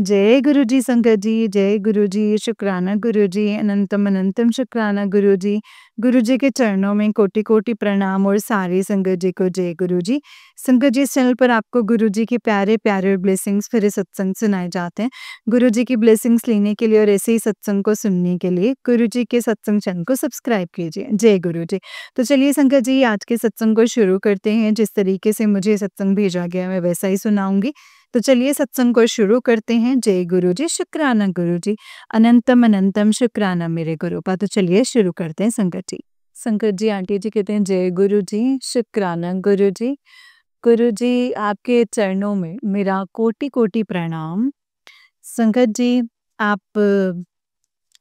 जय गुरु जी संगत जी, जय गुरु जी, शुक्राना गुरु जी, अनंतम अनंतम शुक्राना गुरु जी। गुरु जी के चरणों में कोटि-कोटि प्रणाम और सारी संगत जी को जय गुरु जी। संगत जी, इस चैनल पर आपको गुरु जी के प्यारे-प्यारे ब्लेसिंग्स भरे सत्संग सुनाए जाते हैं। गुरु जी की ब्लेसिंग्स लेने के लिए और ऐसे ही सत्संग को सुनने के लिए गुरु जी के सत्संग चैनल को सब्सक्राइब कीजिए। जय गुरु जी। तो चलिए संगत जी, आज के सत्संग को शुरू करते हैं। जिस तरीके से मुझे सत्संग भेजा गया मैं वैसा ही सुनाऊँगी। तो चलिए सत्संग को शुरू करते हैं। जय गुरु जी, शुक्राना गुरु जी, अनंतम अनंतम शुक्राना मेरे गुरुपा। तो चलिए शुरू करते हैं संगत जी। संगत जी, आंटी जी कहते हैं जय गुरु जी, शुक्राना गुरु जी। गुरु जी, आपके चरणों में मेरा कोटि-कोटि प्रणाम। संगत जी, आप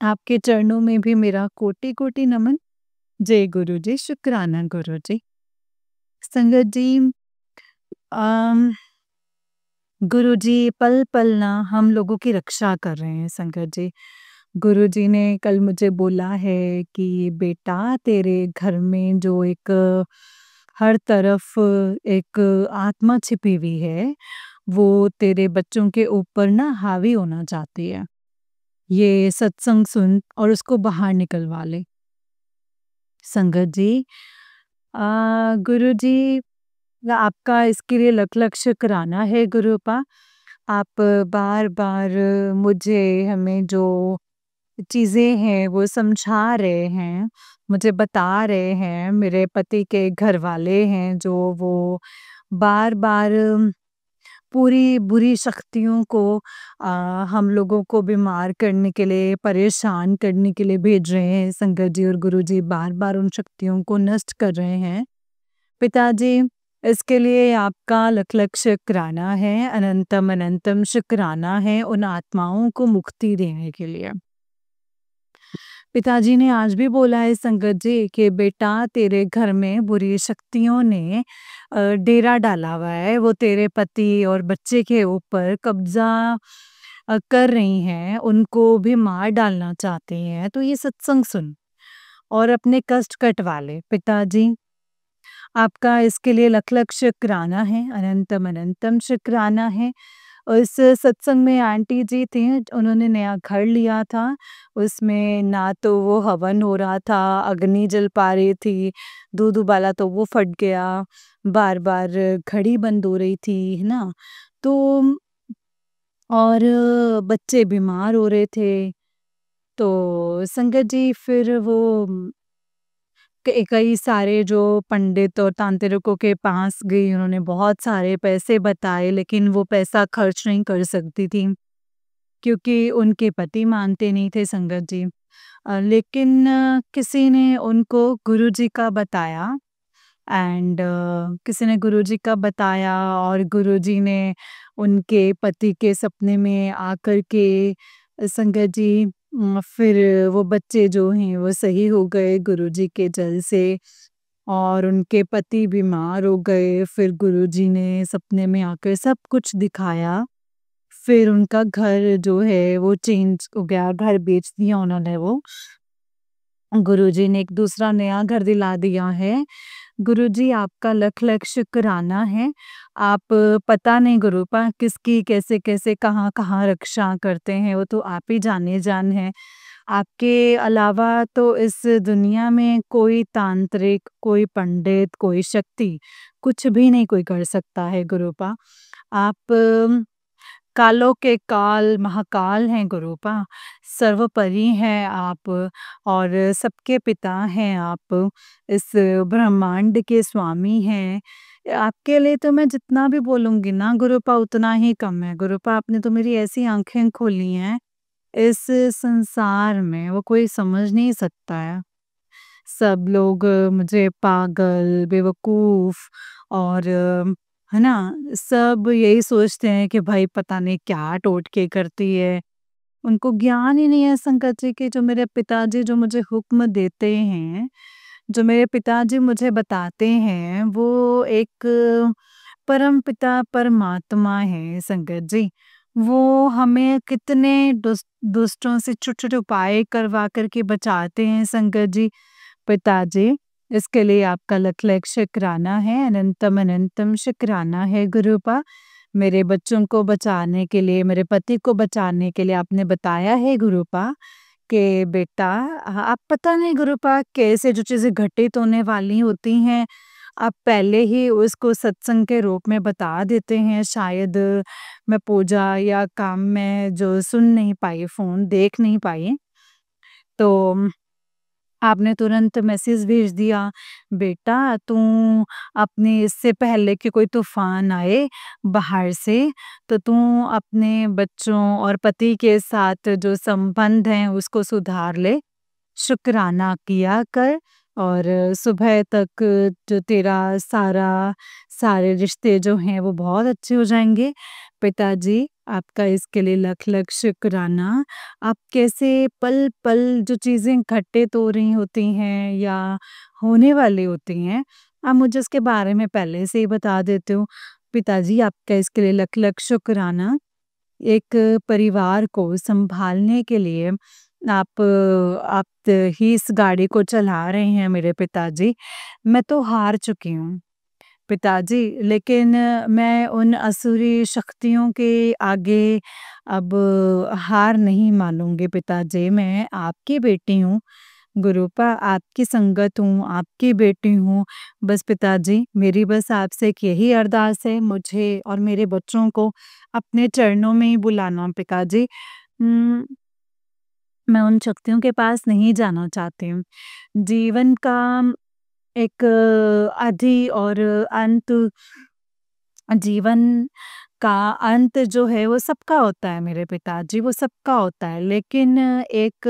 आपके चरणों में भी मेरा कोटि-कोटि नमन। जय गुरु जी, शुक्राना गुरु जी। संगत जी, अम गुरुजी पल-पल ना हम लोगों की रक्षा कर रहे हैं संगत जी। गुरुजी ने कल मुझे बोला है कि बेटा, तेरे घर में जो एक हर तरफ एक आत्मा छिपी हुई है, वो तेरे बच्चों के ऊपर ना हावी होना चाहती है। ये सत्संग सुन और उसको बाहर निकलवा ले। संगत जी, गुरुजी, आपका इसके लिए लख-लख शुक्राना है गुरुपा। आप बार-बार मुझे हमें जो चीज़ें हैं वो समझा रहे हैं, मुझे बता रहे हैं। मेरे पति के घरवाले हैं जो वो बार-बार पूरी बुरी शक्तियों को अ, हम लोगों को बीमार करने के लिए, परेशान करने के लिए भेज रहे हैं संगत जी, और गुरुजी बार-बार उन शक्तियों को नष्ट कर रहे हैं। पिताजी, इसके लिए आपका लख-लख शुक्राना है, अनंतम अनंतम शुक्राना है उन आत्माओं को मुक्ति देने के लिए। पिताजी ने आज भी बोला है संगत जी कि बेटा, तेरे घर में बुरी शक्तियों ने डेरा डाला हुआ है, वो तेरे पति और बच्चे के ऊपर कब्ज़ा कर रही हैं, उनको भी मार डालना चाहती हैं। तो ये सत्संग सुन और अपने कष्ट कटवा ले। पिताजी, आपका इसके लिए लख-लख शुक्राना है, अनंतम अनंतम शुक्राना है। उस सत्संग में आंटी जी थीं, उन्होंने नया घर लिया था, उसमें ना तो वो हवन हो रहा था, अग्नि जल पा रही थी, दूध उबाला तो वो फट गया, बार-बार घड़ी बंद हो रही थी, है ना? तो और बच्चे बीमार हो रहे थे, तो संगत जी फिर वो कई सारे जो पंडित और तांत्रिकों के पास गई, उन्होंने बहुत सारे पैसे बताए, लेकिन वो पैसा खर्च नहीं कर सकती थी, क्योंकि उनके पति मानते नहीं थे संगत जी। लेकिन किसी ने उनको गुरुजी का बताया, एंड किसी ने गुरुजी का बताया और गुरुजी ने उनके पति के सपने में आकर के संगत जी, फिर वो बच्चे जो हैं वो सही हो गए गुरुजी के जल से, और उनके पति बीमार हो गए। फिर गुरुजी ने सपने में आकर सब कुछ दिखाया। फिर उनका घर जो है वो चेंज हो गया, घर बेच दिया उन्होंने वो। गुरुजी ने एक दूसरा नया घर दिला दिया है। गुरुजी, आपका लख-लख शुक्राना है। आप पता नहीं गुरुपा किसकी कैसे-कैसे, कहाँ-कहाँ रक्षा करते हैं, वो तो आप ही जाने-जान हैं। आपके अलावा तो इस दुनिया में कोई तांत्रिक, कोई पंडित, कोई शक्ति, कुछ भी नहीं कोई कर सकता है गुरुपा। आप कालों के काल, महाकाल हैं गुरुपा, सर्वोपरि हैं आप, और सबके पिता हैं आप, इस ब्रह्मांड के स्वामी हैं। आपके लिए तो मैं जितना भी बोलूँगी ना गुरुपा उतना ही कम है। गुरुपा, आपने तो मेरी ऐसी आँखें खोली हैं, इस संसार में वो कोई समझ नहीं सकता है। सब लोग मुझे पागल, बेवकूफ़ और है ना? सब यही सोचते हैं कि भाई पता नहीं क्या टोटके करती है। उनको ज्ञान ही नहीं है संगत जी कि जो मेरे पिताजी जो मुझे हुक्म देते हैं, जो मेरे पिताजी मुझे बताते हैं, वो एक परमपिता परमात्मा है संगत जी। वो हमें कितने दुष्टों से छोटे-छोटे उपाय करवा कर के बचाते हैं संगत जी। पिताजी, इसके लिए आपका लख-लख शुक्राना है, अनंतम अनंतम शुक्राना है गुरुपा। मेरे बच्चों को बचाने के लिए, मेरे पति को बचाने के लिए आपने बताया है गुरुपा कि बेटा आप पता नहीं गुरुपा कैसे जो चीज़ें घटित होने वाली होती हैं, आप पहले ही उसको सत्संग के रूप में बता देते हैं। शायद मैं पूजा या काम में जो सुन नहीं पाई, फ़ोन देख नहीं पाई, तो आपने तुरंत मैसेज भेज दिया, बेटा तू अपने इससे पहले कि कोई तूफ़ान आए बाहर से, तो तू अपने बच्चों और पति के साथ जो संबंध हैं उसको सुधार ले। शुक्राना किया कर और सुबह तक जो तेरा सारे रिश्ते जो हैं वो बहुत अच्छे हो जाएँगे। पिताजी आपका इसके लिए लख-लख शुक्राना। आप कैसे पल-पल जो चीज़ें घटित हो रही होती हैं या होने वाली होती हैं, आप मुझे उसके बारे में पहले से ही बता देते हो। पिताजी आपका इसके लिए लख-लख शुक्राना। एक परिवार को सँभालने के लिए आप ही इस गाड़ी को चला रहे हैं मेरे पिताजी। मैं तो हार चुकी हूँ पिताजी, लेकिन मैं उन असुरी शक्तियों के आगे अब हार नहीं मानूँगी पिताजी। मैं आपकी बेटी हूँ, गुरूपा आपकी संगत हूँ, आपकी बेटी हूँ। बस पिताजी मेरी बस आपसे एक यही अरदास है, मुझे और मेरे बच्चों को अपने चरणों में ही बुलाना पिताजी। उम, मैं उन शक्तियों के पास नहीं जाना चाहती हूँ। जीवन का एक आदि और अंत, जीवन का अंत जो है वो सबका होता है मेरे पिताजी, वो सबका होता है। लेकिन एक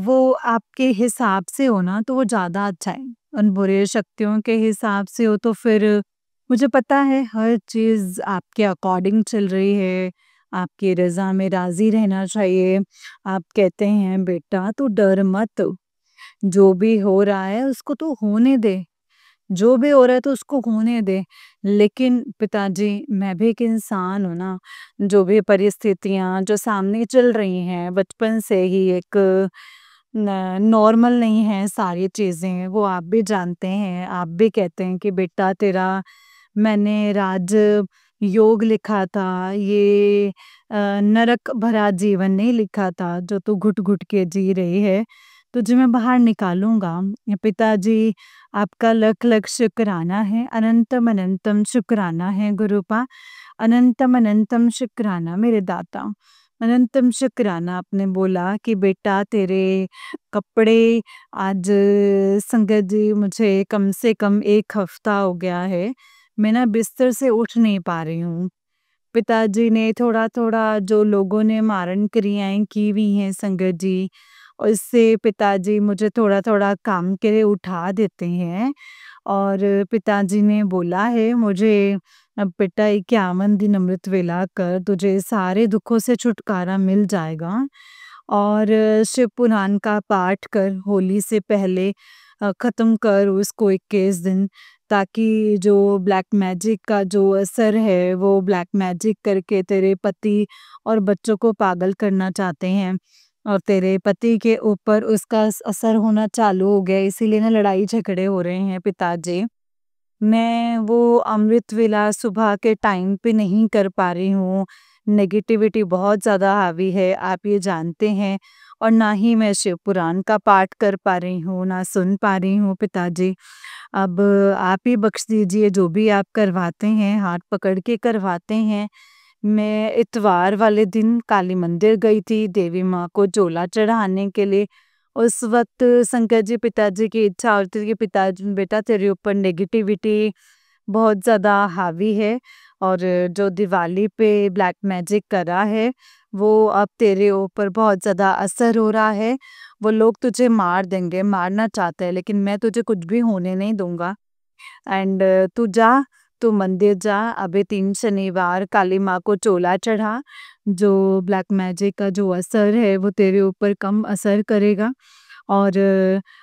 वो आपके हिसाब से हो ना तो वो ज़्यादा अच्छा है। उन बुरे शक्तियों के हिसाब से हो तो फिर मुझे पता है हर चीज़ आपके अकॉर्डिंग चल रही है, आपकी रज़ा में राज़ी रहना चाहिए। आप कहते हैं बेटा तू डर मत, जो भी हो रहा है उसको तू होने दे। जो भी हो रहा है तो उसको होने दे। लेकिन पिताजी मैं भी एक इंसान हूँ ना, जो भी परिस्थितियाँ जो सामने चल रही हैं बचपन से ही एक नॉर्मल नहीं है सारी चीज़ें, वो आप भी जानते हैं। आप भी कहते हैं कि बेटा तेरा मैंने राज योग लिखा था, ये नरक भरा जीवन नहीं लिखा था जो तू घुट-घुट के जी रही है, तुझे मैं बाहर निकालूँगा। पिताजी आपका लख-लख शुक्राना है, अनंतम अनंतम शुक्राना है गुरूपा, अनंतम अनंतम शुक्राना मेरे दाता। अनंतम शुक्राना आपने बोला कि बेटा तेरे कपड़े आज संगत जी मुझे कम से कम 1 हफ्ता हो गया है, मैं ना बिस्तर से उठ नहीं पा रही हूँ। पिताजी ने थोड़ा-थोड़ा जो लोगों ने मारण क्रियाएँ की हुई हैं संगत जी, उससे पिताजी मुझे थोड़ा-थोड़ा काम के लिए उठा देते हैं और पिताजी ने बोला है मुझे अब बेटा 51 दिन अमृत वेला कर, तुझे सारे दुखों से छुटकारा मिल जाएगा और शिव पुराण का पाठ कर होली से पहले ख़त्म कर उसको 21 दिन, ताकि जो ब्लैक मैजिक का जो असर है वो ब्लैक मैजिक करके तेरे पति और बच्चों को पागल करना चाहते हैं और तेरे पति के ऊपर उसका असर होना चालू हो गया, इसीलिए ना लड़ाई झगड़े हो रहे हैं पिताजी। मैं वो अमृत वेला सुबह के टाइम पे नहीं कर पा रही हूँ। नेगेटिविटी बहुत ज़्यादा हावी है, आप ये जानते हैं, और ना ही मैं शिव पुराण का पाठ कर पा रही हूँ, ना सुन पा रही हूँ पिताजी। अब आप ही बख्श दीजिए, जो भी आप करवाते हैं, हाथ पकड़ के करवाते हैं। मैं इतवार वाले दिन काली मंदिर गई थी देवी माँ को चोला चढ़ाने के लिए। उस वक़्त शंकर जी पिताजी की इच्छा होती थी कि पिताजी बेटा तेरे ऊपर नेगेटिविटी बहुत ज़्यादा हावी है और जो दिवाली पे ब्लैक मैजिक करा है, वो अब तेरे ऊपर बहुत ज़्यादा असर हो रहा है। वो लोग तुझे मार देंगे, मारना चाहते हैं, लेकिन मैं तुझे कुछ भी होने नहीं दूँगा। एंड तू जा, तू मंदिर जा, अभी 3 शनिवार काली माँ को चोला चढ़ा, जो ब्लैक मैजिक का जो असर है वो तेरे ऊपर कम असर करेगा और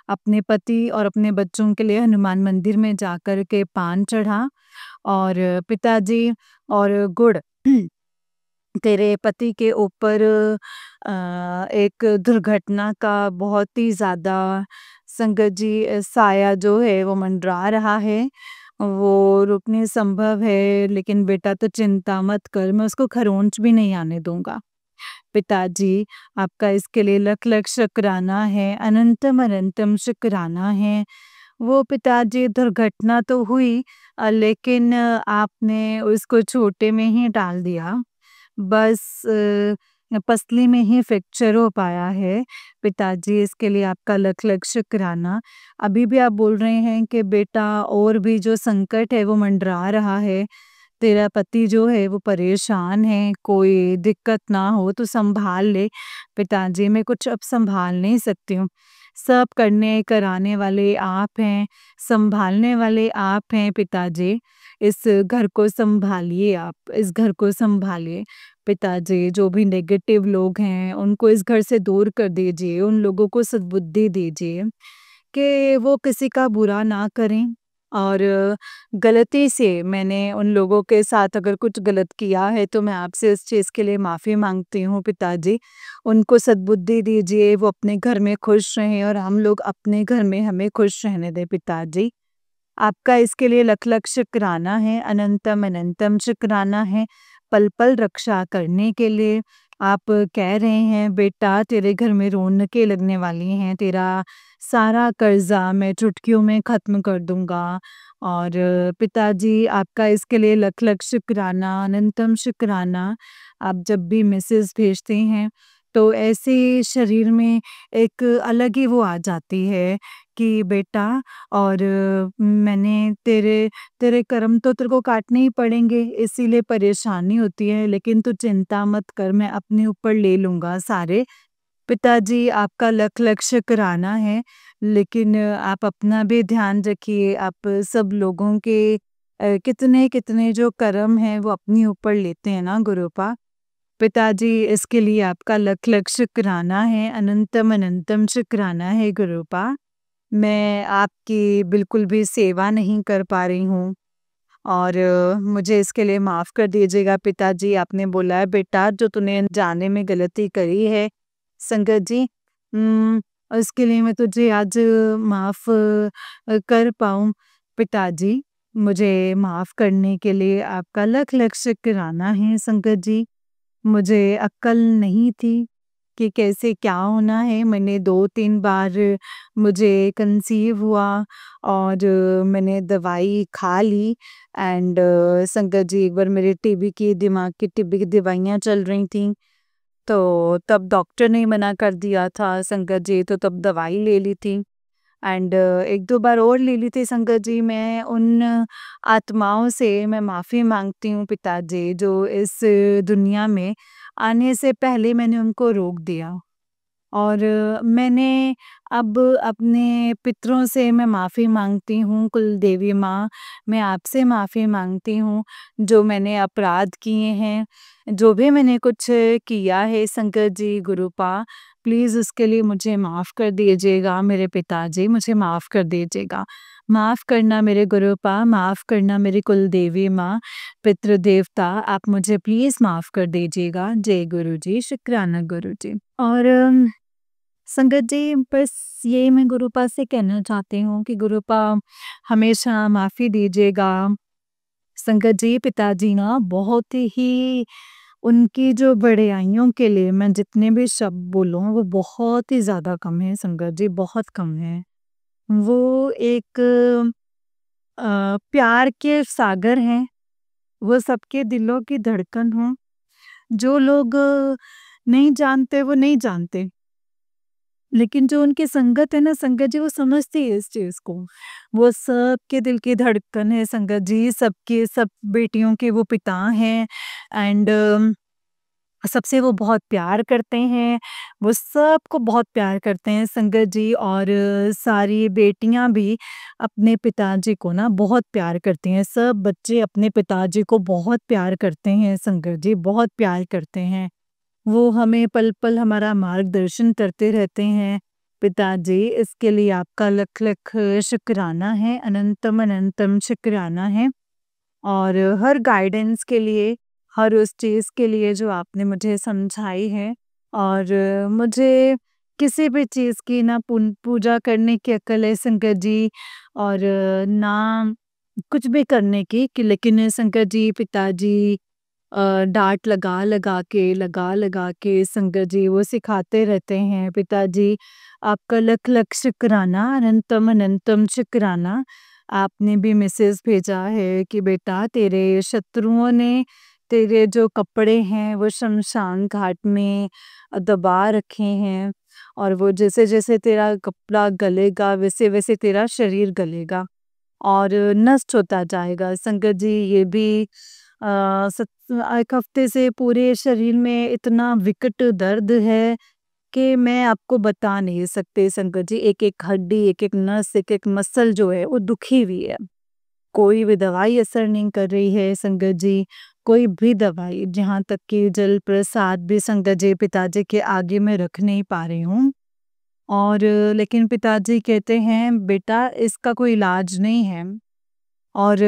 अपने पति और अपने बच्चों के लिए हनुमान मंदिर में जाकर के पान चढ़ा और पिताजी और गुड़ तेरे पति के ऊपर एक दुर्घटना का बहुत ही ज़्यादा संगत जी साया जो है वो मंडरा रहा है वो रुकनी संभव है, लेकिन बेटा तो चिंता मत कर, मैं उसको खरोंच भी नहीं आने दूँगा। पिताजी, आपका इसके लिए लख-लख शुक्राना है, अनंतम-अनंतम शुक्राना है। वो पिताजी दुर्घटना तो हुई लेकिन आपने उसको छोटे में ही टाल दिया। बस पसली में ही फ्रैक्चर हो पाया है। पिताजी इसके लिए आपका लख-लख शुक्राना। अभी भी आप बोल रहे हैं कि बेटा और भी जो संकट है वो मंडरा रहा है। तेरा पति जो है वो परेशान है, कोई दिक्कत ना हो तो सँभाल ले। पिताजी मैं कुछ अब सँभाल नहीं सकती हूँ। सब करने कराने वाले आप हैं, सँभालने वाले आप हैं पिताजी। इस घर को सँभालिए आप, इस घर को सँभालिए। पिताजी जो भी नेगेटिव लोग हैं उनको इस घर से दूर कर दीजिए, उन लोगों को सद्बुद्धि दीजिए कि वो किसी का बुरा ना करें और गलती से मैंने उन लोगों के साथ अगर कुछ गलत किया है तो मैं आपसे इस चीज़ के लिए माफ़ी माँगती हूँ पिताजी। उनको सद्बुद्धि दीजिए, वो अपने घर में खुश रहें और हम लोग अपने घर में हमें खुश रहने दें पिताजी। आपका इसके लिए लख-लख शुक्राना है, अनंतम-अनंतम शुक्राना है, पल-पल रक्षा करने के लिए। आप कह रहे हैं बेटा तेरे घर में रौनकें लगने वाली हैं, तेरा सारा कर्ज़ा मैं चुटकियों में ख़त्म कर दूँगा और पिताजी आपका इसके लिए लख-लख शुक्राना, अनंतम शुक्राना। आप जब भी मैसेज भेजते हैं, तो ऐसे शरीर में एक अलग ही वो आ जाती है कि बेटा और मैंने तेरे तेरे कर्म तो तेरे को काटने ही पड़ेंगे, इसीलिए परेशानी होती है, लेकिन तू चिंता मत कर, मैं अपने ऊपर ले लूँगा सारे। पिताजी आपका लख-लख शुक्राना है, लेकिन आप अपना भी ध्यान रखिए, आप सब लोगों के कितने-कितने जो कर्म हैं वो अपने ऊपर लेते हैं ना गुरुपा। पिताजी इसके लिए आपका लख-लख शुक्राना है, अनंतम-अनंतम शुक्राना है गुरुपा। मैं आपकी बिल्कुल भी सेवा नहीं कर पा रही हूँ और मुझे इसके लिए माफ़ कर दीजिएगा पिताजी। आपने बोला है बेटा जो तूने अनजाने में गलती करी है संगत जी उसके लिए मैं तुझे आज माफ़ कर पाऊँ पिताजी। मुझे माफ़ करने के लिए आपका लख-लख शुक्राना है संगत जी। मुझे अक्ल नहीं थी कि कैसे क्या होना है। मैंने 2-3 बार मुझे कंसीव हुआ और मैंने दवाई खा ली एंड संगत जी एक बार मेरे टीबी की दिमाग की टीबी की दवाइयाँ चल रही थीं, तो तब डॉक्टर ने मना कर दिया था संगत जी, तो तब दवाई ले ली थी। एंड 1-2 बार और ले ली थी संगत जी। मैं उन आत्माओं से मैं माफ़ी माँगती हूँ पिताजी जो इस दुनिया में आने से पहले मैंने उनको रोक दिया। और मैंने अब अपने पितरों से मैं माफ़ी माँगती हूँ, कुलदेवी माँ, मैं आपसे माफ़ी माँगती हूँ, जो मैंने अपराध किए हैं, जो भी मैंने कुछ किया है शंकर जी, गुरुपा, प्लीज़ उसके लिए मुझे माफ़ कर दीजिएगा मेरे पिताजी, मुझे माफ़ कर दीजिएगा। माफ़ करना मेरे गुरुपा, माफ़ करना मेरी कुलदेवी माँ, पितृदेवता, आप मुझे प्लीज़ माफ़ कर दीजिएगा। जय गुरुजी, शुक्राना गुरुजी। और संगत जी बस ये मैं गुरुपा से कहना चाहती हूँ कि गुरुपा हमेशा माफ़ी दीजिएगा। संगत जी पिताजी ना बहुत ही उनकी जो बड़ाइयों के लिए मैं जितने भी शब्द बोलूँ वो बहुत ही ज़्यादा कम है संगत जी, बहुत कम है। वो एक प्यार के सागर हैं, वो सबके दिलों की धड़कन हों। जो लोग नहीं जानते वो नहीं जानते। लेकिन जो उनकी संगत है ना संगत जी वो समझती है इस चीज़ को। वो सबके दिल की धड़कन है संगत जी, सबके सब बेटियों के वो पिता हैं एंड सबसे वो बहुत प्यार करते हैं, वो सबको बहुत प्यार करते हैं संगत जी और सारी बेटियाँ भी अपने पिताजी को ना बहुत प्यार करती हैं। सब बच्चे अपने पिताजी को बहुत प्यार करते हैं संगत जी, बहुत प्यार करते हैं। वो हमें पल-पल हमारा मार्गदर्शन करते रहते हैं। पिताजी इसके लिए आपका लख-लख शुक्राना है, अनंतम-अनंतम शुक्राना है और हर गाइडेंस के लिए, हर उस चीज़ के लिए जो आपने मुझे समझाई है और मुझे किसी भी चीज़ की ना पूजा करने की अक्ल है संगत जी और ना कुछ भी करने की कि लेकिन शंकर जी पिताजी डाँट लगा के शंकर जी वो सिखाते रहते हैं, पिताजी आपका लख-लख शुक्राना, अनंतम अनंतम शुक्राना। आपने भी मैसेज भेजा है कि बेटा तेरे शत्रुओं ने तेरे जो कपड़े हैं वो शमशान घाट में दबा रखे हैं और वो जैसे-जैसे तेरा कपड़ा गलेगा वैसे-वैसे तेरा शरीर गलेगा। और नष्ट होता जाएगा। संगत जी ये भी अ, सत 1 हफ्ते से पूरे शरीर में इतना विकट दर्द है कि मैं आपको बता नहीं सकती संगत जी। एक-एक हड्डी, एक-एक नस, एक-एक मसल जो है वो दुखी हुई है। कोई भी दवाई असर नहीं कर रही है संगत जी, कोई भी दवाई, जहाँ तक कि जल प्रसाद भी संगत जी पिताजी के आगे मैं रख नहीं पा रही हूँ। और लेकिन पिताजी कहते हैं बेटा इसका कोई इलाज नहीं है और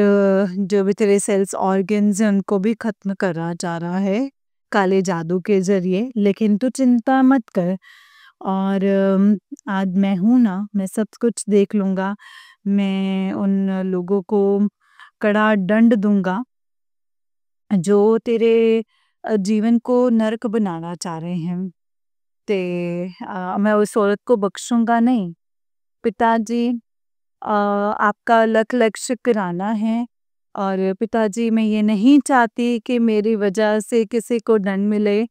जो भी तेरे सेल्स ऑर्गन्स हैं उनको भी खत्म करा जा रहा है काले जादू के ज़रिए, लेकिन तू चिंता मत कर और आज मैं हूँ ना, मैं सब कुछ देख लूँगा। मैं उन लोगों को कड़ा दंड दूँगा जो तेरे जीवन को नर्क बनाना चाह रहे हैं। मैं उस औरत को बख्शूँगा नहीं। पिताजी आपका लख-लख शुक्राना है और पिताजी मैं ये नहीं चाहती कि मेरी वजह से किसी को दंड मिले,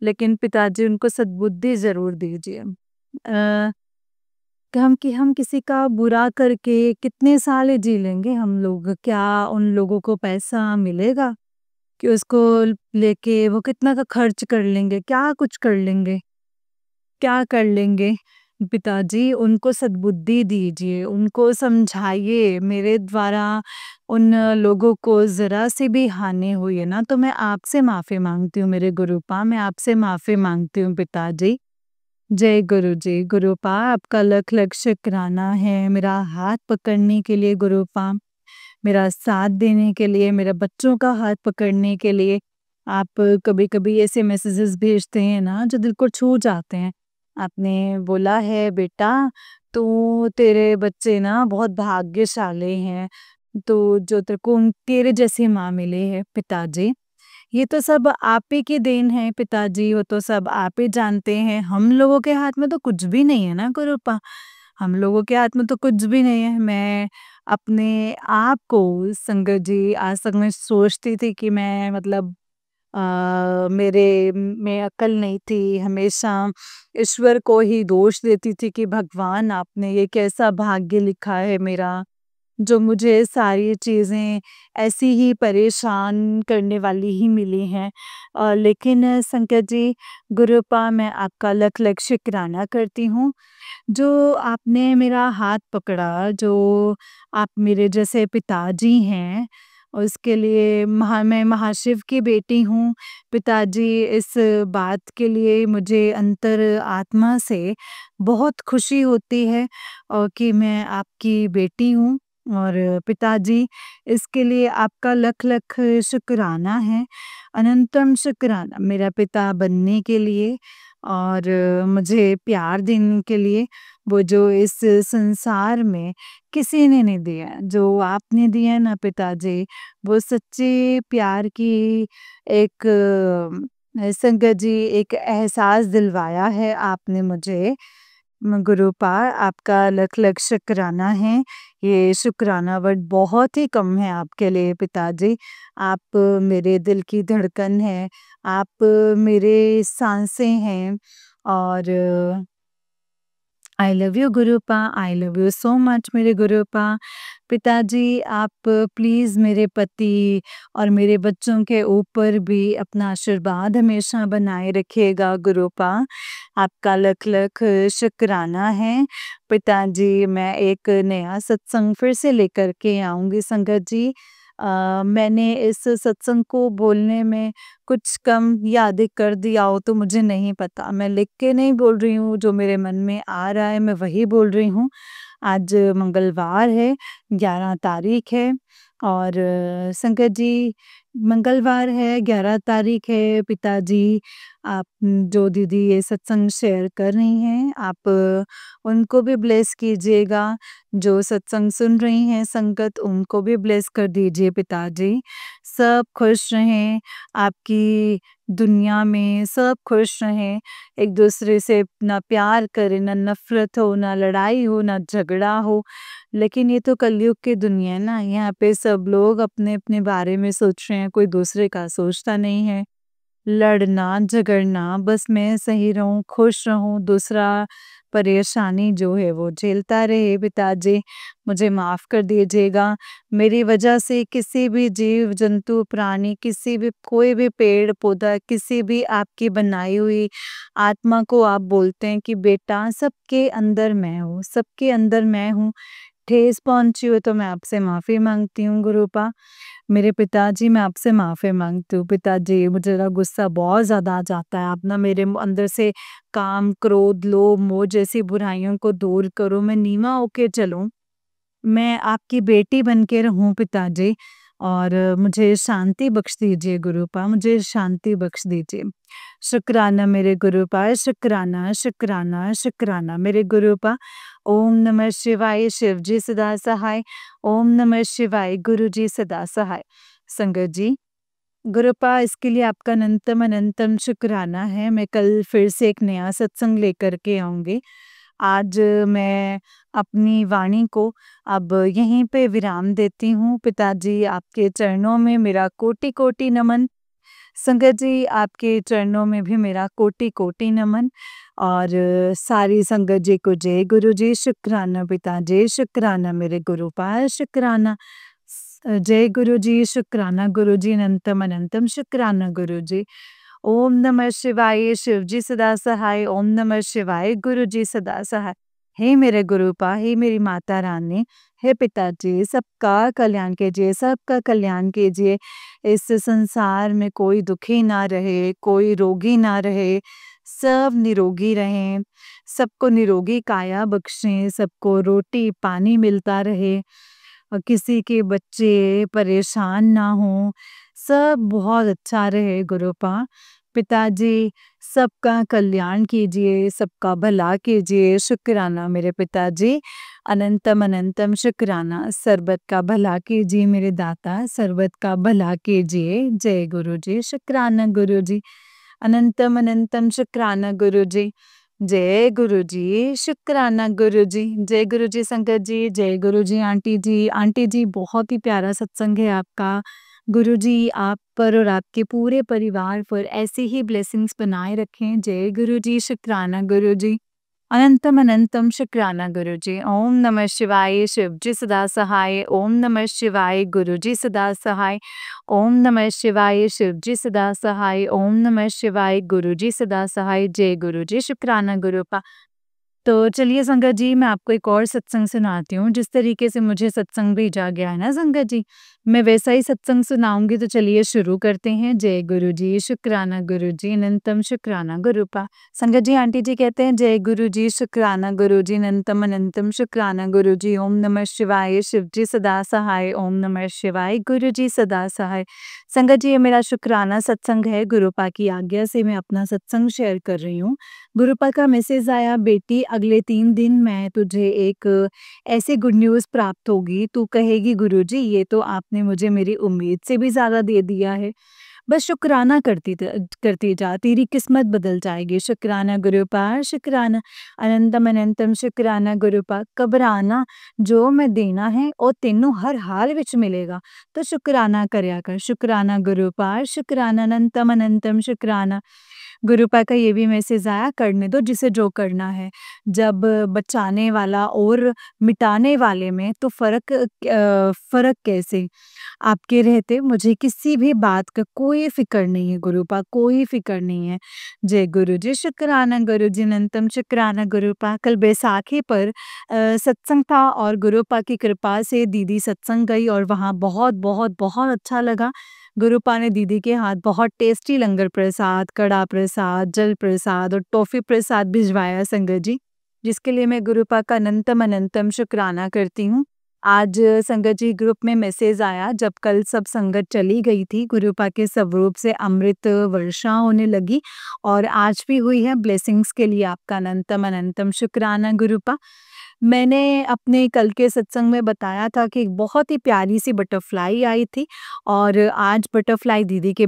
लेकिन पिताजी उनको सद्बुद्धि ज़रूर दीजिए। कि हम किसी का बुरा करके कितने साल जी लेंगे हम लोग? क्या उन लोगों को पैसा मिलेगा कि उसको लेके वो कितना का खर्च कर लेंगे? क्या कुछ कर लेंगे? क्या कर लेंगे? पिताजी उनको सद्बुद्धि दीजिए, उनको समझाइए मेरे द्वारा उन लोगों को ज़रा-सी भी हानि हुई है ना तो मैं आपसे माफ़ी माँगती हूँ मेरे गुरुपा, मैं आपसे माफ़ी माँगती हूँ पिताजी। जय गुरु जी, गुरुपा आपका लख-लख शुक्राना है मेरा हाथ पकड़ने के लिए गुरुपा, मेरा साथ देने के लिए, मेरे बच्चों का हाथ पकड़ने के लिए। आप कभी-कभी ऐसे मैसेजेस भेजते हैं ना जो दिल को छू जाते हैं। आपने बोला है बेटा तू तेरे बच्चे ना बहुत भाग्यशाली हैं। तो जो तेरे को तेरे जैसी माँ मिली है पिताजी। ये तो सब आप ही की देन है पिताजी, वो तो सब आप ही जानते हैं। हम लोगों के हाथ में तो कुछ भी नहीं है ना गुरुपा। हम लोगों के हाथ में तो कुछ भी नहीं है। मैं अपने आप को संगत जी आज तक मैं सोचती थी कि मैं मतलब मेरे में अक्ल नहीं थी, हमेशा ईश्वर को ही दोष देती थी कि भगवान आपने ये कैसा भाग्य लिखा है मेरा, जो मुझे सारी चीज़ें ऐसी ही परेशान करने वाली ही मिली हैं। लेकिन संकट जी, गुरुपा मैं आपका लख-लख शुक्राना करती हूँ, जो आपने मेरा हाथ पकड़ा, जो आप मेरे जैसे पिताजी हैं, उसके लिए मैं महाशिव की बेटी हूँ। पिताजी इस बात के लिए मुझे अंतर आत्मा से बहुत खुशी होती है कि मैं आपकी बेटी हूँ और पिताजी इसके लिए आपका लख-लख शुक्राना है, अनंतम शुक्राना मेरा पिता बनने के लिए और मुझे प्यार देने के लिए, वो जो इस संसार में किसी ने नहीं दिया, जो आपने दिया ना पिताजी, वो सच्चे प्यार की एक संगत जी एक एहसास दिलवाया है आपने मुझे। गुरुपा आपका लख-लख शुक्राना है। ये शुक्राना वर्ड बहुत ही कम है आपके लिए पिताजी। आप मेरे दिल की धड़कन हैं, आप मेरे साँसें हैं और I love you गुरुपा, I love you so much मेरे गुरुपा। पिताजी आप प्लीज़ मेरे पति और मेरे बच्चों के ऊपर भी अपना आशीर्वाद हमेशा बनाए रखिएगा गुरुपा। आपका लख-लख शुक्राना है। पिताजी मैं एक नया सत्संग फिर से लेकर के आऊँगी संगत जी। मैंने इस सत्संग को बोलने में कुछ कम या अधिक कर दिया हो तो मुझे नहीं पता। मैं लिख के नहीं बोल रही हूँ, जो मेरे मन में आ रहा है मैं वही बोल रही हूँ। आज मंगलवार है, 11 तारीख है और संकट जी मंगलवार है, 11 तारीख है पिताजी। आप जो दीदी ये सत्संग शेयर कर रही हैं, आप उनको भी ब्लेस कीजिएगा। जो सत्संग सुन रही हैं संगत, उनको भी ब्लेस कर दीजिए पिताजी। सब खुश रहें, आपकी दुनिया में सब खुश रहें, एक-दूसरे से ना प्यार करें, ना नफ़रत हो, ना लड़ाई हो, ना झगड़ा हो। लेकिन ये तो कलयुग की दुनिया है ना, यहाँ पे सब लोग अपने-अपने बारे में सोच रहे हैं, कोई दूसरे का सोचता नहीं है। लड़ना, झगड़ना, बस मैं सही रहूँ, खुश रहूँ, दूसरा परेशानी जो है वो झेलता रहे। पिताजी, मुझे माफ़ कर दीजिएगा। मेरी वजह से किसी भी जीव-जंतु, प्राणी, किसी भी कोई भी पेड़-पौधा, किसी भी आपकी बनाई हुई आत्मा को आप बोलते हैं कि बेटा सबके अंदर मैं हूँ, सबके अंदर मैं हूँ। ठेस पहुँची हो तो मैं आपसे माफ़ी माँगती हूँ गुरुपा। मेरे पिताजी, मैं आपसे माफ़ी माँगती हूँ। पिताजी, मुझे ना गुस्सा बहुत ज़्यादा आ जाता है। आप ना मेरे अंदर से काम, क्रोध, लोभ, मोह जैसी बुराइयों को दूर करो। मैं नीमा होके चलूँ। मैं आपकी बेटी बन के रहूँ पिताजी, और मुझे शांति बख्श दीजिए गुरुपा, मुझे शांति बख्श दीजिए। शुक्राना मेरे गुरुपा, शुक्राना, शुक्राना, शुक्राना मेरे गुरुपा। ओम नमः शिवाय, शिव जी सदा सहाय। ओम नमः शिवाय, गुरु जी सदा सहाय। संगत जी, गुरुपा, इसके लिए आपका अनंतम अनंतम शुक्राना है। मैं कल फिर से एक नया सत्संग लेकर के आऊँगी। आज मैं अपनी वाणी को अब यहीं पे विराम देती हूँ। पिताजी, आपके चरणों में मेरा कोटि-कोटि नमन। संगत जी, आपके चरणों में भी मेरा कोटि-कोटि नमन, और सारी संगत जी को जय गुरु जी। शुक्राना पिताजी, शुक्राना मेरे गुरुपाल, शुक्राना। जय गुरु जी, शुक्राना गुरु जी, अनंतम अनंतम शुक्राना गुरु जी। ओम नमः शिवाय, शिव जी सदा सहाय। ओम नमः शिवाय, गुरु जी सदा सहाय। हे मेरे गुरुपा, हे मेरी माता रानी, हे पिताजी, सबका कल्याण कीजिए, सबका कल्याण कीजिए। इस संसार में कोई दुखी ना रहे, कोई रोगी ना रहे, सब निरोगी रहें, सबको निरोगी काया बख्शें, सबको रोटी पानी मिलता रहे, और किसी के बच्चे परेशान ना हों, सब बहुत अच्छा रहे गुरुपा। पिताजी, सबका कल्याण कीजिए, सबका भला कीजिए। शुक्राना मेरे पिताजी, अनंतम अनंतम शुक्राना। सर्बत का भला कीजिए मेरे दाता, सर्बत का भला कीजिए। जय गुरु जी, शुक्राना गुरु जी, अनंतम अनंतम शुक्राना गुरु जी। जय गुरु जी, शुक्राना गुरु जी। जय गुरु जी संगत जी, जय गुरु जी आंटी जी। आंटी जी, बहुत ही प्यारा सत्संग है आपका। गुरु जी आप पर और आपके पूरे परिवार पर ऐसी ही ब्लेसिंग्स बनाए रखें। जय गुरु जी, शुक्राना गुरु जी, अनंतम अनंतम शुक्राना गुरु जी। ओम नमः शिवाय, शिव जी सदा सहाय। ओम नमः शिवाय, गुरु जी सदा सहाय। ओम नमः शिवाय, शिव जी सदा सहाय। ओम नमः शिवाय, गुरु जी सदा सहाय। जय गुरु जी, शुक्राना गुरुपा। तो चलिए संगत जी, मैं आपको एक और सत्संग सुनाती हूँ। जिस तरीके से मुझे सत्संग भेजा गया है ना संगत जी, मैं वैसा ही सत्संग सुनाऊंगी। तो चलिए शुरू करते हैं। जय गुरु जी, शुक्राना गुरु जी, अनंतम शुक्राना गुरुपा। संगत जी, आंटी जी कहते हैं जय गुरु जी, शुक्राना गुरु जी, अनंतम अनंतम शुक्राना गुरु जी। ओम नमः शिवाय, शिव जी सदा सहाय। ओम नमः शिवाय, गुरु जी सदा सहाय। संगत जी, ये मेरा शुक्राना सत्संग है। गुरुपा की आज्ञा से मैं अपना सत्संग शेयर कर रही हूँ। गुरुपा का मैसेज आया, बेटी अगले 3 दिन में तुझे एक ऐसी गुड न्यूज़ प्राप्त होगी, तू कहेगी गुरुजी ये तो आपने मुझे मेरी उम्मीद से भी ज़्यादा दे दिया है। बस शुक्राना करती जा, तेरी किस्मत बदल जाएगी। शुक्राना गुरुपा, शुक्राना, अनंतम अनंतम शुक्राना गुरुपा। घबराना, जो मैं देना है ਉਹ ਤੈਨੂੰ हर हाल ਵਿੱਚ मिलेगा। तो शुक्राना करया कर। शुक्राना गुरुपा, शुक्राना, अनंतम अनंतम शुक्राना। गुरुपा का ये भी मैसेज आया, करने दो जिसे जो करना है। जब बचाने वाला और मिटाने वाले में तो फ़र्क कैसे? आपके रहते मुझे किसी भी बात का कोई फ़िक्र नहीं है गुरुपा, कोई फ़िक्र नहीं है। जय गुरु जी, शुक्राना गुरु जी, अनंतम शुक्राना गुरुपा। कल बैसाखी पर सत्संग था, और गुरुपा की कृपा से दीदी सत्संग गई, और वहाँ बहुत बहुत बहुत अच्छा लगा। गुरुपा ने दीदी के हाथ बहुत टेस्टी लंगर प्रसाद, कड़ा प्रसाद, जल प्रसाद और टॉफ़ी प्रसाद भिजवाया संगत जी, जिसके लिए मैं गुरुपा का अनंतम अनंतम शुक्राना करती हूँ। आज संगत जी ग्रुप में मैसेज आया, जब कल सब संगत चली गई थी, गुरुपा के स्वरूप से अमृत वर्षा होने लगी और आज भी हुई है। ब्लेसिंग्स के लिए आपका अनंतम अनंतम शुक्राना गुरुपा। मैंने अपने कल के सत्संग में बताया था कि एक बहुत ही प्यारी सी बटरफ्लाई आई थी और आज बटरफ्लाई दीदी के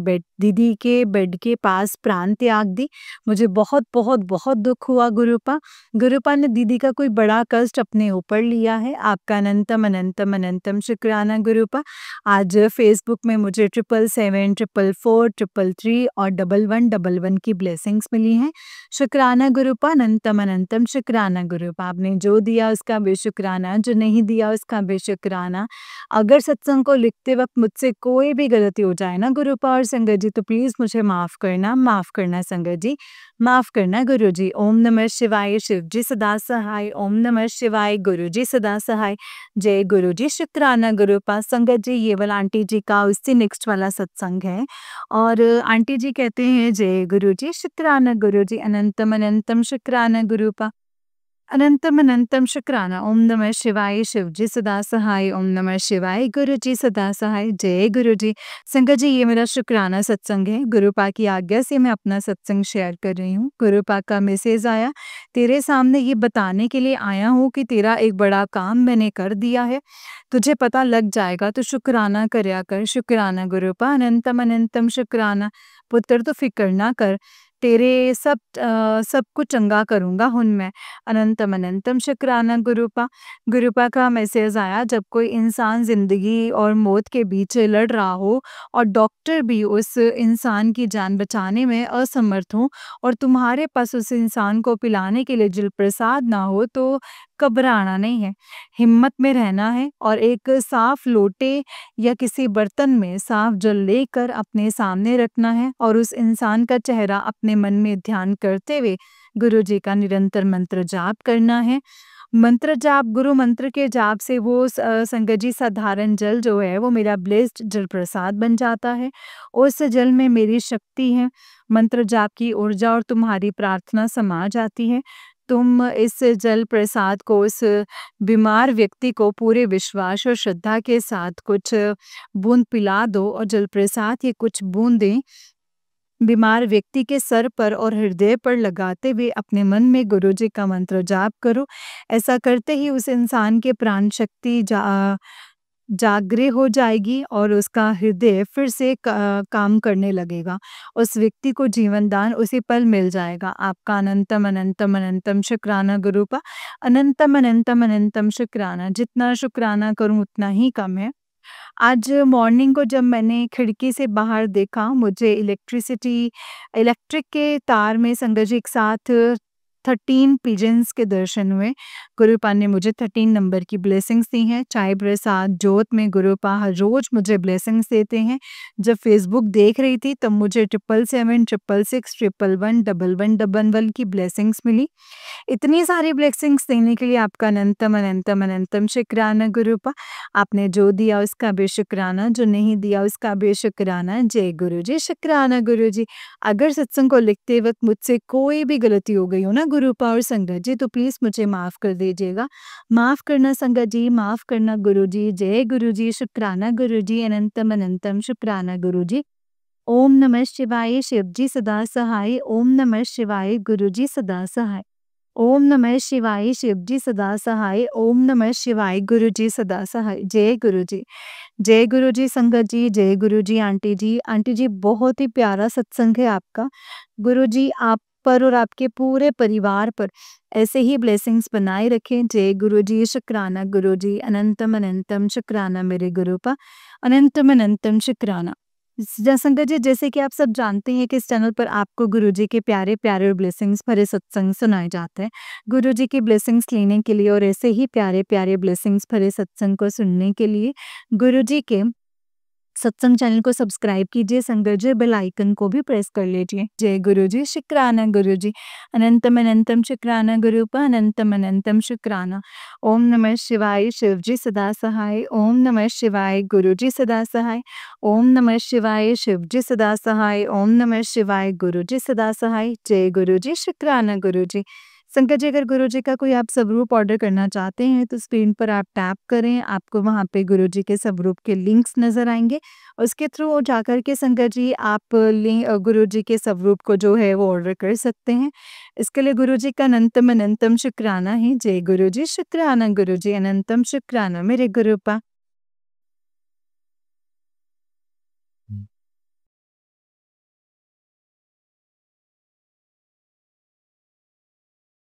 बेड के पास प्राण त्याग दी। मुझे बहुत बहुत बहुत दुख हुआ गुरुपा। गुरुपा ने दीदी का कोई बड़ा कष्ट अपने ऊपर लिया है। आपका अनंतम अनंतम अनंतम शुक्राना गुरुपा। आज फेसबुक में मुझे 777, 444, 333 और 1111 की ब्लेसिंग्स मिली हैं। शुक्राना गुरुपा, अनंतम अनंतम शुक्राना गुरुपा। आपने जो दिया उसका बेशुक्राना, जो नहीं दिया उसका बेशुक्राना। अगर सत्संग को लिखते वक्त मुझसे कोई भी गलती हो जाए ना गुरुपा और संगत जी, तो प्लीज़ मुझे माफ़ करना संगत जी, माफ़ करना गुरुजी। ओम नमः शिवाय, शिव जी सदा सहाय। ओम नमः शिवाय, गुरु जी सदा सहाय। जय गुरु जी, शुक्राना गुरुपा। संगत जी, ये वाला आंटी जी का उससे नेक्स्ट वाला सत्संग है और आंटी जी कहते हैं, जय गुरु जी, शुक्राना गुरु जी, अनंतम अनंतम शुक्राना गुरुपा। अनंतम अनंतम शुक्राना। ओम नमः शिवाय, शिव जी सदा सहाय। ओम नमः शिवाय, गुरु जी सदा सहाय। जय गुरु जी। संगत जी, ये मेरा शुक्राना सत्संग है। गुरुपा की आज्ञा से मैं अपना सत्संग शेयर कर रही हूँ। गुरुपा का मैसेज आया, तेरे सामने ये बताने के लिए आया हूँ कि तेरा एक बड़ा काम मैंने कर दिया है। तुझे पता लग जाएगा तो शुक्राना करया कर। शुक्राना गुरुपा, अनंतम अनंतम शुक्राना। पुत्र तो फिक्र ना कर, तेरे सब कुछ चंगा करूँगा हुन मैं। अनंतम अनंतम शुक्राना गुरुपा। गुरुपा का मैसेज आया, जब कोई इंसान ज़िंदगी और मौत के बीच लड़ रहा हो और डॉक्टर भी उस इंसान की जान बचाने में असमर्थ हो और तुम्हारे पास उस इंसान को पिलाने के लिए जल प्रसाद ना हो, तो घबराना नहीं है, हिम्मत में रहना है और एक साफ लोटे या किसी बर्तन में साफ जल लेकर अपने सामने रखना है और उस इंसान का चेहरा अपने मन में ध्यान करते हुए गुरु जी का निरंतर मंत्र जाप करना है। मंत्र जाप, गुरु मंत्र के जाप से वो संगत जी साधारण जल जो है वो मेरा ब्लेस्ड जल प्रसाद बन जाता है। उस जल में मेरी शक्ति है, मंत्र जाप की ऊर्जा और तुम्हारी प्रार्थना समा जाती है। तुम इस जल प्रसाद को उस बीमार व्यक्ति को पूरे विश्वास और श्रद्धा के साथ कुछ बूंद पिला दो और जल प्रसाद की कुछ बूंदें बीमार व्यक्ति के सर पर और हृदय पर लगाते हुए अपने मन में गुरु जी का मंत्र जाप करो। ऐसा करते ही उस इंसान के प्राण शक्ति जागृत हो जाएगी और उसका हृदय फिर से काम करने लगेगा। उस व्यक्ति को जीवन दान उसी पल मिल जाएगा। आपका अनंतम अनंतम अनंतम शुक्राना गुरुपा। अनंतम अनंतम अनंतम शुक्राना। जितना शुक्राना करूं उतना ही कम है। आज मॉर्निंग को जब मैंने खिड़की से बाहर देखा, मुझे इलेक्ट्रिक के तार में संगत जी एक साथ 13 पिजन्स के दर्शन हुए। गुरुपा ने मुझे 13 नंबर की ब्लेसिंग्स दी हैं। चाय प्रसाद जोत में गुरुपा हर रोज मुझे ब्लेसिंग्स देते हैं। जब फेसबुक देख रही थी तब मुझे 777, 666, 111, 1111 की ब्लेसिंग्स मिली। इतनी सारी ब्लेसिंग्स देने के लिए आपका अनंतम अनंतम अनंतम शुक्राना गुरुपा। आपने जो दिया उसका बेशुक्राना, जो नहीं दिया उसका बेशुक्राना। जय गुरु जी, शुक्राना गुरु जी। अगर सत्संग को लिखते वक्त मुझसे कोई भी गलती हो गई हो ना गुरुपा और संगत जी, तो प्लीज़ मुझे माफ़ कर दीजिएगा। माफ़ करना संगत जी, माफ़ करना गुरु जी। जय गुरु जी, शुक्राना गुरु जी, अनंतम अनंतम शुक्राना गुरु जी। ओम नमः शिवाय, शिव जी सदा सहाय। ओम नमः शिवाय, गुरु जी सदा सहाय। ओम नमः शिवाय, शिव जी सदा सहाय। ओम नमः शिवाय, गुरु जी सदा सहाय। जय गुरु जी। जय गुरु जी संगत जी, जय गुरु जी आंटी जी। आंटी जी, बहुत ही प्यारा सत्संग है आपका। गुरु जी आप पर और आपके पूरे परिवार पर ऐसे ही ब्लेसिंग्स बनाए रखें। जय गुरु जी, शुक्राना गुरु जी, अनंतम अनंतम शुक्राना मेरे गुरुपा। अनंतम अनंतम शुक्राना। संगत जी, जैसे कि आप सब जानते हैं कि इस चैनल पर आपको गुरु जी के प्यारे प्यारे और ब्लेसिंग्स भरे सत्संग सुनाए जाते हैं। गुरु जी की ब्लेसिंग्स लेने के लिए और ऐसे ही प्यारे प्यारे ब्लेसिंग्स भरे सत्संग को सुनने के लिए गुरु जी के सत्संग चैनल को सब्सक्राइब कीजिए। संगत जी, बेल आइकन को भी प्रेस कर लीजिए। जय गुरु जी, शुक्राना गुरु जी। अनंतम अनंतम शुक्राना गुरुपा। अनंतम अनंतम शुक्राना। ओम नमः शिवाय, शिव जी सदा सहाय। ओम नमः शिवाय, गुरु जी सदा सहाय। ओम नमः शिवाय, शिव जी सदा सहाय। ओम नमः शिवाय, गुरु जी सदा सहाय। जय गुरु जी, शुक्राना गुरु जी। संकट जी, अगर गुरुजी का कोई आप स्वरूप ऑर्डर करना चाहते हैं तो स्क्रीन पर आप टैप करें, आपको वहाँ पे गुरुजी के स्वरूप के लिंक्स नज़र आएँगे। उसके थ्रू जाकर के संकट जी आप गुरुजी के स्वरूप को जो है वो ऑर्डर कर सकते हैं। इसके लिए गुरुजी का अनंतम अनंतम शुक्राना है। जय गुरुजी, शुक्राना गुरुजी, अनंतम शुक्राना मेरे गुरुपा।